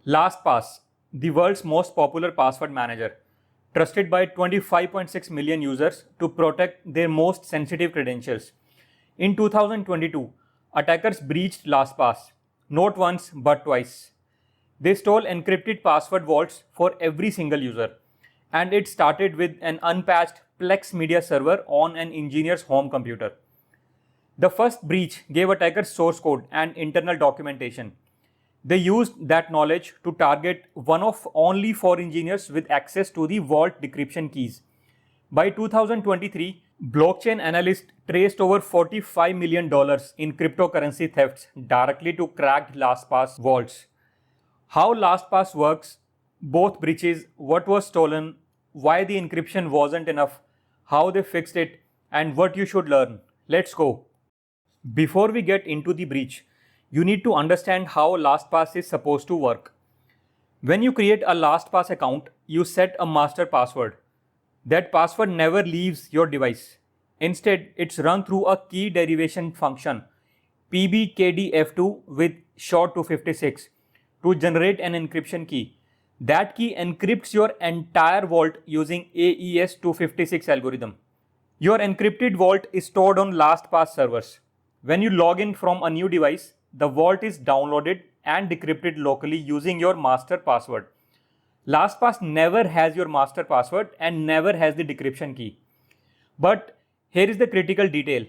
LastPass, the world's most popular password manager, trusted by 25.6 million users to protect their most sensitive credentials. In 2022, attackers breached LastPass, not once but twice. They stole encrypted password vaults for every single user, and it started with an unpatched Plex media server on an engineer's home computer. The first breach gave attackers source code and internal documentation. They used that knowledge to target one of only 4 engineers with access to the vault decryption keys. By 2023, blockchain analysts traced over $45 million in cryptocurrency thefts directly to cracked LastPass vaults. How LastPass works, both breaches, what was stolen, why the encryption wasn't enough, how they fixed it, and what you should learn. Let's go. Before we get into the breach, you need to understand how LastPass is supposed to work. When you create a LastPass account, you set a master password. That password never leaves your device. Instead, it's run through a key derivation function, PBKDF2 with short 256, to generate an encryption key. That key encrypts your entire vault using AES-256 algorithm. Your encrypted vault is stored on LastPass servers. When you log in from a new device, the vault is downloaded and decrypted locally using your master password. LastPass never has your master password and never has the decryption key. But here is the critical detail.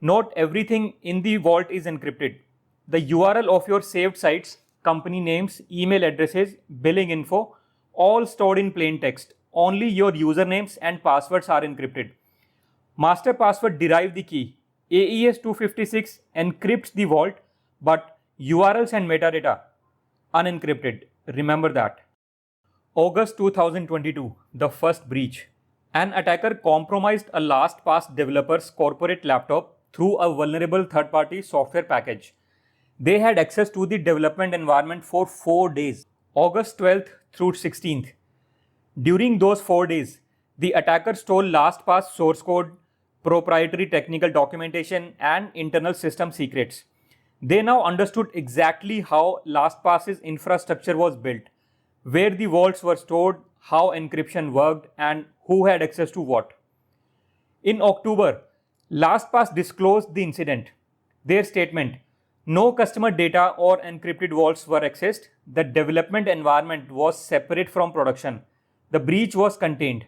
Not everything in the vault is encrypted. The URL of your saved sites, company names, email addresses, billing info, all stored in plain text. Only your usernames and passwords are encrypted. Master password derives the key. AES-256 encrypts the vault, but URLs and metadata unencrypted. Remember that. August 2022, the first breach. An attacker compromised a LastPass developer's corporate laptop through a vulnerable third-party software package. They had access to the development environment for 4 days, August 12th through 16th. During those 4 days, the attacker stole LastPass source code, proprietary technical documentation, and internal system secrets. They now understood exactly how LastPass's infrastructure was built, where the vaults were stored, how encryption worked, and who had access to what. In October, LastPass disclosed the incident. Their statement, "No customer data or encrypted vaults were accessed. The development environment was separate from production. The breach was contained."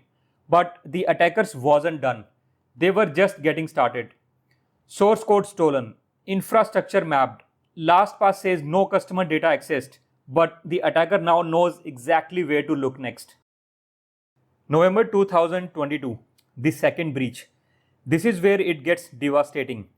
But the attackers wasn't done. They were just getting started. Source code stolen. Infrastructure mapped. LastPass says no customer data accessed, but the attacker now knows exactly where to look next. November 2022, the second breach. This is where it gets devastating.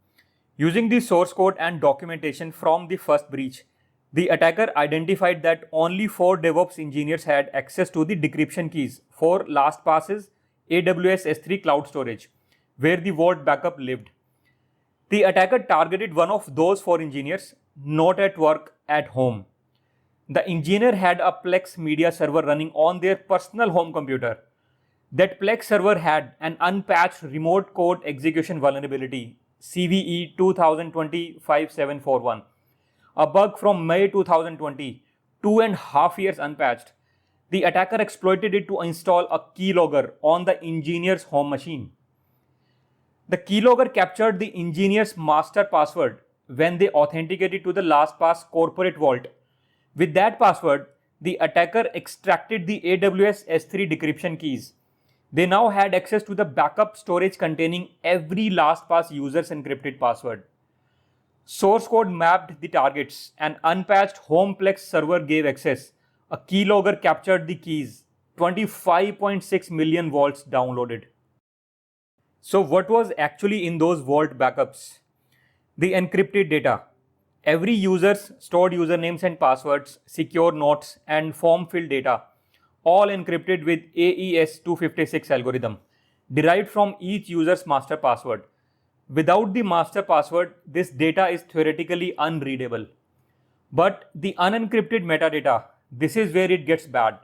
Using the source code and documentation from the first breach, the attacker identified that only 4 DevOps engineers had access to the decryption keys for LastPass's AWS S3 cloud storage, where the vault backup lived. The attacker targeted one of those 4 engineers, not at work, at home. The engineer had a Plex media server running on their personal home computer. That Plex server had an unpatched remote code execution vulnerability, CVE 2020-5741, a bug from May 2020, 2.5 years unpatched. The attacker exploited it to install a keylogger on the engineer's home machine. The keylogger captured the engineer's master password when they authenticated to the LastPass corporate vault. With that password, the attacker extracted the AWS S3 decryption keys. They now had access to the backup storage containing every LastPass user's encrypted password. Source code mapped the targets. An unpatched home Plex server gave access. A keylogger captured the keys. 25.6 million vaults downloaded. So what was actually in those vault backups? The encrypted data. Every user's stored usernames and passwords, secure notes, and form-filled data, all encrypted with AES-256 algorithm, derived from each user's master password. Without the master password, this data is theoretically unreadable. But the unencrypted metadata, this is where it gets bad.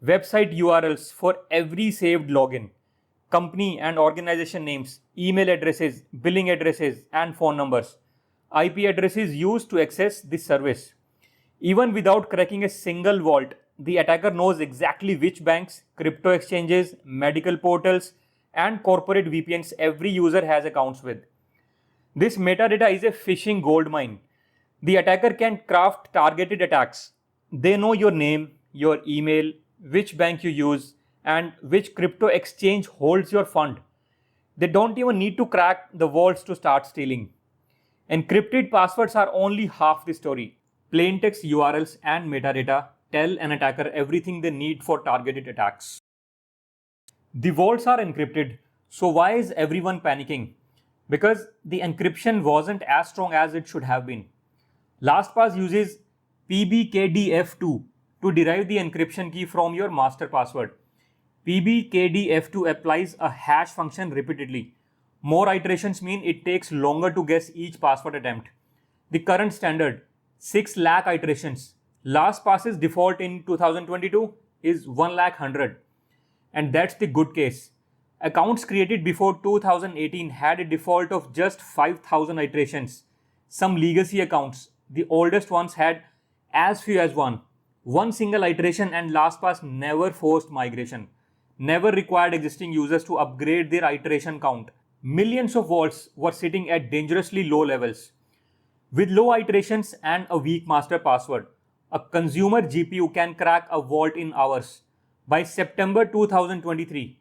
Website URLs for every saved login, company and organization names, email addresses, billing addresses, and phone numbers, IP addresses used to access this service. Even without cracking a single vault, the attacker knows exactly which banks, crypto exchanges, medical portals, and corporate VPNs every user has accounts with. This metadata is a phishing goldmine. The attacker can craft targeted attacks. They know your name, your email, which bank you use, and which crypto exchange holds your fund. They don't even need to crack the vaults to start stealing. Encrypted passwords are only half the story. Plain text URLs and metadata tell an attacker everything they need for targeted attacks. The vaults are encrypted, so why is everyone panicking? Because the encryption wasn't as strong as it should have been. LastPass uses PBKDF2 to derive the encryption key from your master password. PBKDF2 applies a hash function repeatedly. More iterations mean it takes longer to guess each password attempt. The current standard, 6 lakh iterations. LastPass's default in 2022 is 1,100,000. And that's the good case. Accounts created before 2018 had a default of just 5,000 iterations. Some legacy accounts, the oldest ones, had as few as one single iteration, and LastPass never forced migration, never required existing users to upgrade their iteration count. Millions of vaults were sitting at dangerously low levels. With low iterations and a weak master password, a consumer GPU can crack a vault in hours. By September 2023,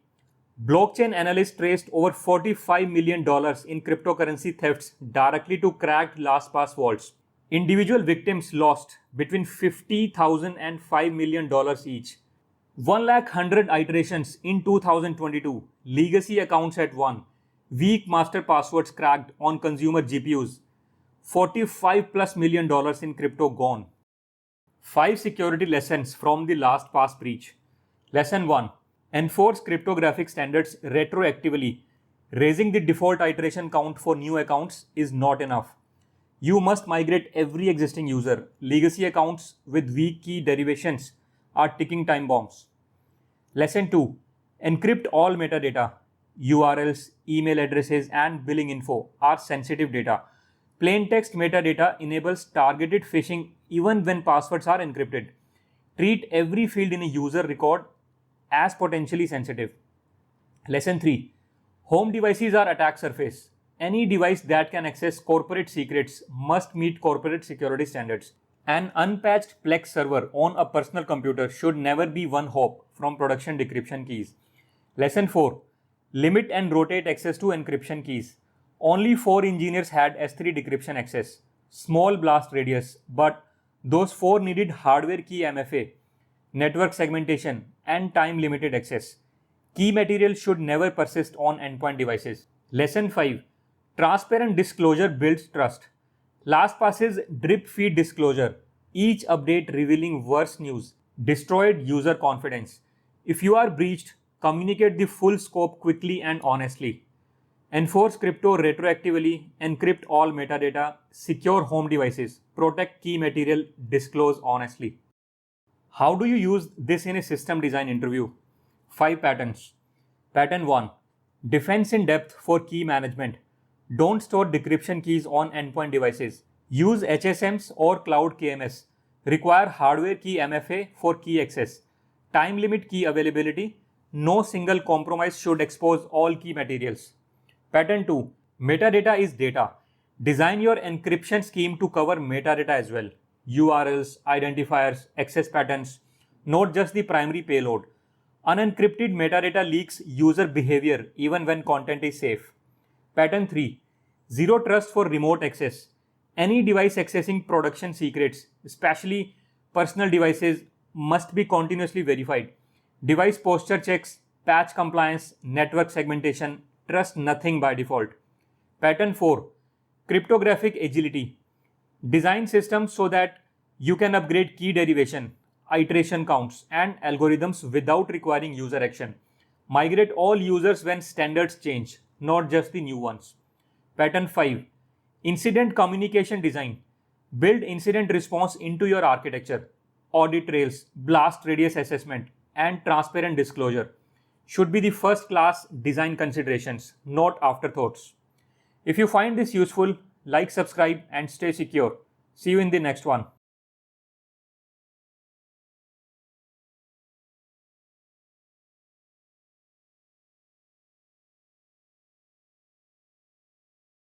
blockchain analysts traced over $45 million in cryptocurrency thefts directly to cracked LastPass vaults. Individual victims lost between $50,000 and $5 million each. 1,100,000 iterations in 2022, legacy accounts at 1, weak master passwords cracked on consumer GPUs, $45+ million in crypto gone. 5 security lessons from the LastPass breach. Lesson 1. Enforce cryptographic standards retroactively. Raising the default iteration count for new accounts is not enough. You must migrate every existing user. Legacy accounts with weak key derivations are ticking time bombs. Lesson 2. Encrypt all metadata. URLs, email addresses, and billing info are sensitive data. Plain text metadata enables targeted phishing even when passwords are encrypted. Treat every field in a user record as potentially sensitive. Lesson 3. Home devices are attack surface. Any device that can access corporate secrets must meet corporate security standards. An unpatched Plex server on a personal computer should never be one hop from production decryption keys. Lesson 4. Limit and rotate access to encryption keys. Only 4 engineers had S3 decryption access. Small blast radius, but those 4 needed hardware key MFA, network segmentation, and time-limited access. Key material should never persist on endpoint devices. Lesson 5. Transparent disclosure builds trust. LastPass's drip feed disclosure, each update revealing worse news, destroyed user confidence. If you are breached, communicate the full scope quickly and honestly. Enforce crypto retroactively, encrypt all metadata, secure home devices, protect key material, disclose honestly. How do you use this in a system design interview? 5 patterns. Pattern 1. Defense in depth for key management. Don't store decryption keys on endpoint devices. Use HSMs or cloud KMS. Require hardware key MFA for key access. Time limit key availability. No single compromise should expose all key materials. Pattern 2. Metadata is data. Design your encryption scheme to cover metadata as well. URLs, identifiers, access patterns, not just the primary payload. Unencrypted metadata leaks user behavior even when content is safe. Pattern 3. Zero trust for remote access. Any device accessing production secrets, especially personal devices, must be continuously verified. Device posture checks, patch compliance, network segmentation, trust nothing by default. Pattern 4. Cryptographic agility. Design systems so that you can upgrade key derivation, iteration counts, and algorithms without requiring user action. Migrate all users when standards change, not just the new ones. Pattern 5. Incident communication design. Build incident response into your architecture. Audit trails, blast radius assessment, and transparent disclosure should be the first class design considerations, not afterthoughts. If you find this useful, like, subscribe, and stay secure. See you in the next one.